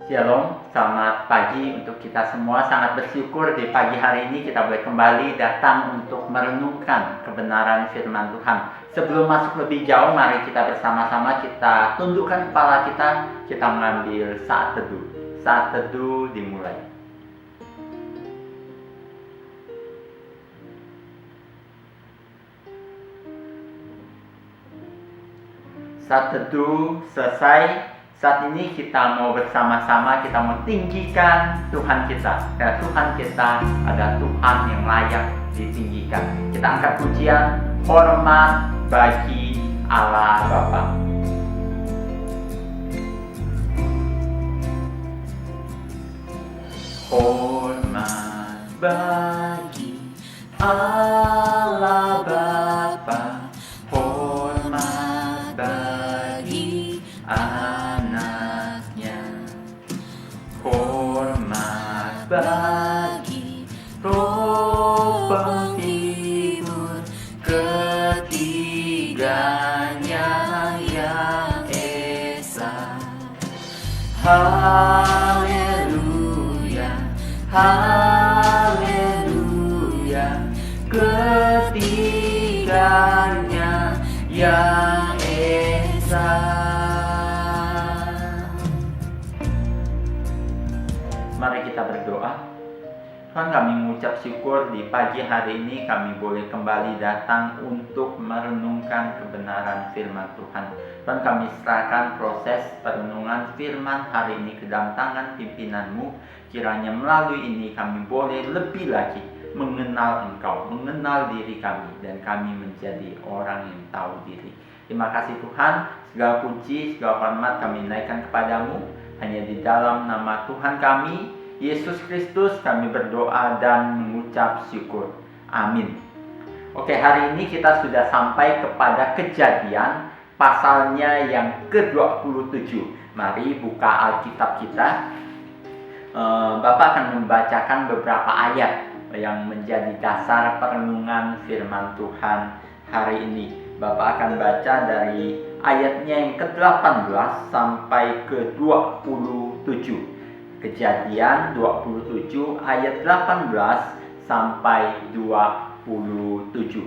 Shalom, selamat pagi untuk kita semua. Sangat bersyukur di pagi hari ini kita boleh kembali datang untuk merenungkan kebenaran firman Tuhan. Sebelum masuk lebih jauh, mari kita bersama-sama kita tundukkan kepala kita mengambil saat teduh. Saat teduh dimulai. Saat teduh selesai. Saat ini kita mau bersama-sama, kita mau tinggikan Tuhan kita. Karena Tuhan kita adalah Tuhan yang layak ditinggikan. Kita angkat pujian, hormat bagi Allah Bapa. Hormat bagi Allah Bapa. Hormat bagi anaknya, hormat bagi Roh penghibur ketiganya yang esa. Haleluya, haleluya, ketiganya yang esa. Mari kita berdoa. Tuhan, kami mengucap syukur di pagi hari ini kami boleh kembali datang untuk merenungkan kebenaran firman Tuhan. Tuhan, kami serahkan proses perenungan firman hari ini ke dalam tangan pimpinan-Mu. Kiranya melalui ini kami boleh lebih lagi mengenal Engkau, mengenal diri kami, dan kami menjadi orang yang tahu diri. Terima kasih Tuhan, segala puji, segala hormat kami naikkan kepadamu. Hanya di dalam nama Tuhan kami, Yesus Kristus, kami berdoa dan mengucap syukur. Amin. Oke, hari ini kita sudah sampai kepada Kejadian pasalnya yang ke-27. Mari buka Alkitab kita. Bapak akan membacakan beberapa ayat yang menjadi dasar perenungan firman Tuhan hari ini. Bapak akan baca dari ayatnya yang ke-18 sampai ke-27. Kejadian 27 ayat 18 sampai 27.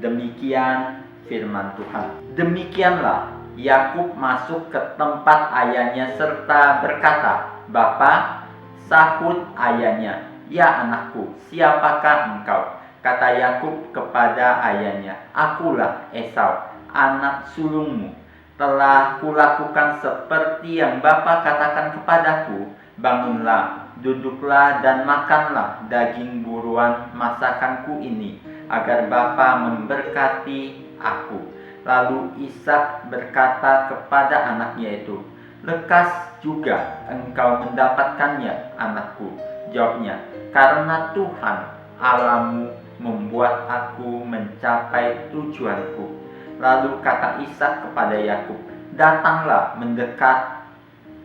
Demikian firman Tuhan. Demikianlah Yakub masuk ke tempat ayahnya serta berkata, "Bapa," sahut ayahnya, "Ya anakku, siapakah engkau?" Kata Yakub kepada ayahnya, "Akulah Esau, anak sulungmu. Telah kulakukan seperti yang Bapa katakan kepadaku. Bangunlah, duduklah dan makanlah daging buruan masakanku ini, agar Bapa memberkati aku." Lalu Ishak berkata kepada anaknya itu, "Lekas juga engkau mendapatkannya, anakku." Jawabnya, "Karena Tuhan Allahmu membuat aku mencapai tujuanku." Lalu kata Ishak kepada Yakub, "Datanglah mendekat,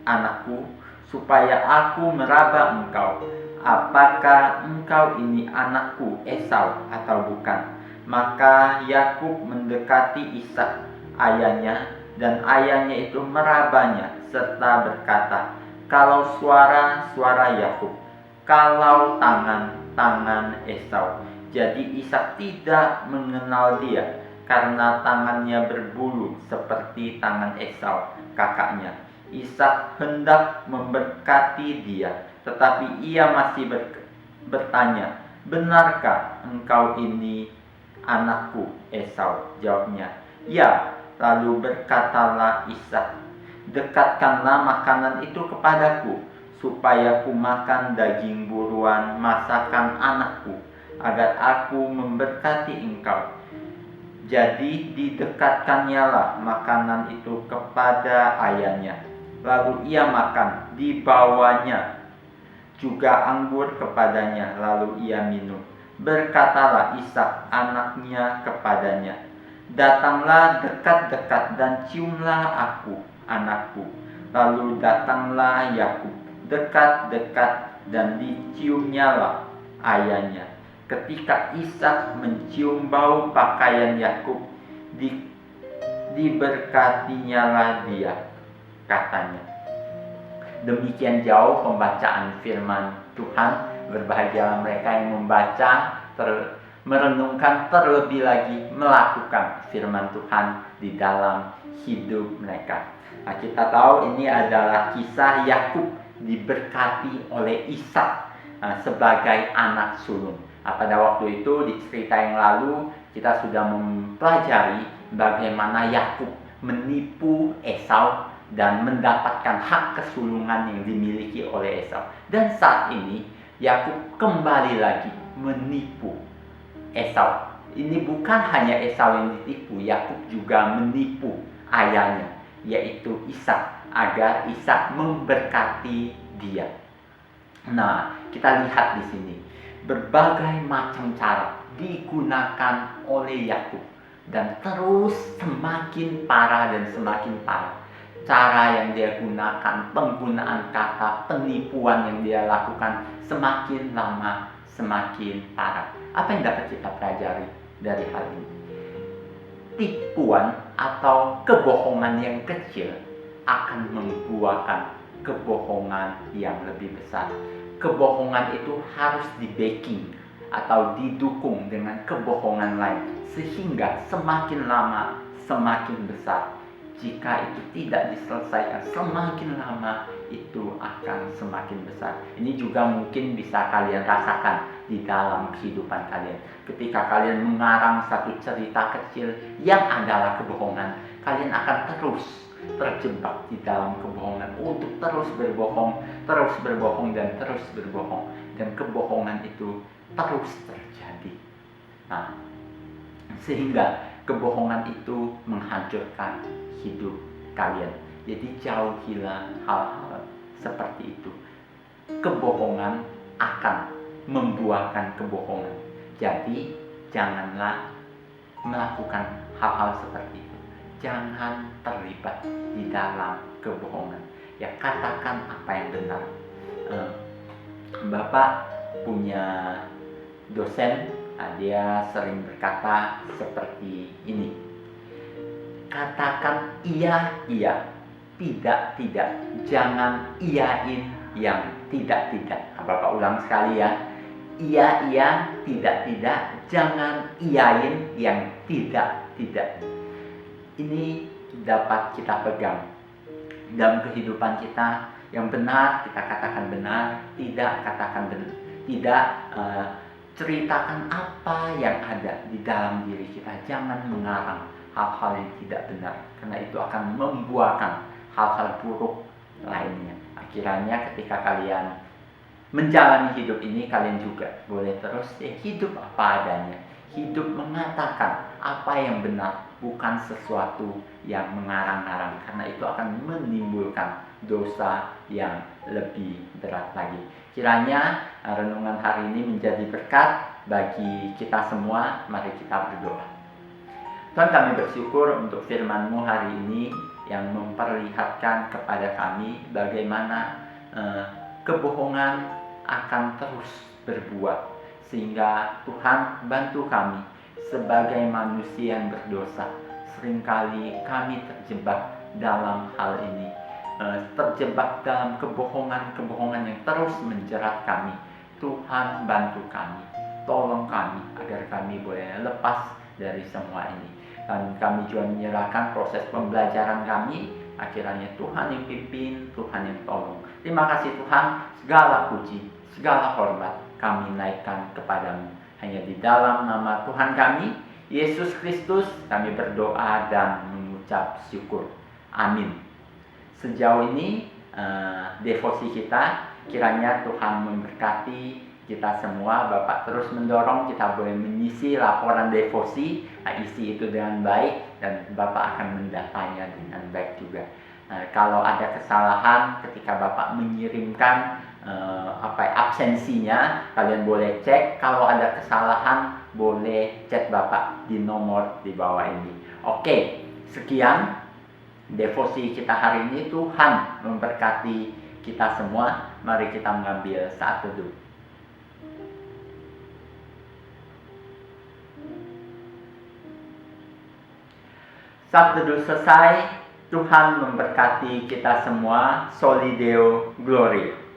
anakku, supaya aku meraba engkau. Apakah engkau ini anakku Esau atau bukan?" Maka Yakub mendekati Ishak ayahnya, dan ayahnya itu merabanya serta berkata, "Kalau suara Yakub, kalau tangan Esau." Jadi Ishak tidak mengenal dia, karena tangannya berbulu seperti tangan Esau, kakaknya. Ishak hendak memberkati dia, tetapi ia masih bertanya, "Benarkah engkau ini anakku Esau?" Jawabnya, "Ya." Lalu berkatalah Ishak, "Dekatkanlah makanan itu kepadaku, supaya ku makan daging buruan masakan anakku, agar aku memberkati engkau." Jadi didekatkannyalah makanan itu kepada ayahnya. Lalu ia makan, dibawanya juga anggur kepadanya, lalu ia minum. Berkatalah Ishak anaknya kepadanya, "Datanglah dekat-dekat dan ciumlah aku, anakku." Lalu datanglah Yakub dekat-dekat dan diciumnyalah ayahnya. Ketika Ishak mencium bau pakaian Yakub, diberkatinyalah dia, katanya. Demikian jauh pembacaan firman Tuhan. Berbahagia mereka yang membaca, merenungkan, terlebih lagi melakukan firman Tuhan di dalam hidup mereka. Nah, kita tahu ini adalah kisah Yakub diberkati oleh Ishak sebagai anak sulung. Pada waktu itu di cerita yang lalu kita sudah mempelajari bagaimana Yakub menipu Esau dan mendapatkan hak kesulungan yang dimiliki oleh Esau. Dan saat ini Yakub kembali lagi menipu Esau. Ini bukan hanya Esau yang ditipu, Yakub juga menipu ayahnya, yaitu Ishak, agar Ishak memberkati dia. Nah, kita lihat di sini berbagai macam cara digunakan oleh Yakub dan terus semakin parah dan semakin parah. Cara yang dia gunakan, penggunaan kata, penipuan yang dia lakukan semakin lama semakin parah. Apa yang dapat kita pelajari dari hal ini? Tipuan atau kebohongan yang kecil akan membuahkan kebohongan yang lebih besar. Kebohongan itu harus di-backing atau didukung dengan kebohongan lain, sehingga semakin lama semakin besar. Jika itu tidak diselesaikan, semakin lama itu akan semakin besar. Ini juga mungkin bisa kalian rasakan di dalam kehidupan kalian. Ketika kalian mengarang satu cerita kecil yang adalah kebohongan, kalian akan terus terjebak di dalam kebohongan untuk terus berbohong dan terus berbohong, dan kebohongan itu terus terjadi. Nah, sehingga kebohongan itu menghancurkan hidup kalian. Jadi jauhilah hal-hal seperti itu. Kebohongan akan membuahkan kebohongan. Jadi janganlah melakukan hal-hal seperti itu. Jangan terlibat di dalam kebohongan. Ya, katakan apa yang benar. Bapak punya dosen, dia sering berkata seperti ini. Katakan iya, iya, tidak, tidak. Jangan iyain yang tidak, tidak. Bapak ulang sekali ya. Iya, iya, tidak, tidak. Jangan iyain yang tidak, tidak. Ini dapat kita pegang dalam kehidupan kita. Yang benar kita katakan benar, tidak katakan benar, tidak ceritakan apa yang ada di dalam diri kita. Jangan mengarang hal-hal yang tidak benar, karena itu akan membuahkan hal-hal buruk lainnya. Akhirnya ketika kalian menjalani hidup ini, kalian juga boleh terus hidup apa adanya, hidup mengatakan apa yang benar, bukan sesuatu yang mengarang-arang, karena itu akan menimbulkan dosa yang lebih berat lagi. Kiranya renungan hari ini menjadi berkat bagi kita semua. Mari kita berdoa. Tuhan, kami bersyukur untuk firman-Mu hari ini yang memperlihatkan kepada kami bagaimana kebohongan akan terus berbuah, sehingga Tuhan bantu kami sebagai manusia yang berdosa. Seringkali kami terjebak dalam hal ini, terjebak dalam kebohongan yang terus menjerat kami. Tuhan bantu kami, tolong kami agar kami boleh lepas dari semua ini. Dan kami juga menyerahkan proses pembelajaran kami. Akhirnya Tuhan yang pimpin, Tuhan yang tolong. Terima kasih Tuhan, segala puji, segala hormat kami naikkan kepadamu. Hanya di dalam nama Tuhan kami, Yesus Kristus, kami berdoa dan mengucap syukur. Amin. Sejauh ini devosi kita, kiranya Tuhan memberkati kita semua. Bapak terus mendorong kita boleh mengisi laporan devosi, isi itu dengan baik, dan Bapak akan mendatanya dengan baik juga. Kalau ada kesalahan ketika Bapak mengirimkan absensinya, kalian boleh cek. Kalau ada kesalahan, boleh chat Bapak di nomor di bawah ini. Oke, sekian devosi kita hari ini. Tuhan memberkati kita semua. Mari kita mengambil saat teduh. Saat teduh selesai, Tuhan memberkati kita semua. Soli Deo Gloria.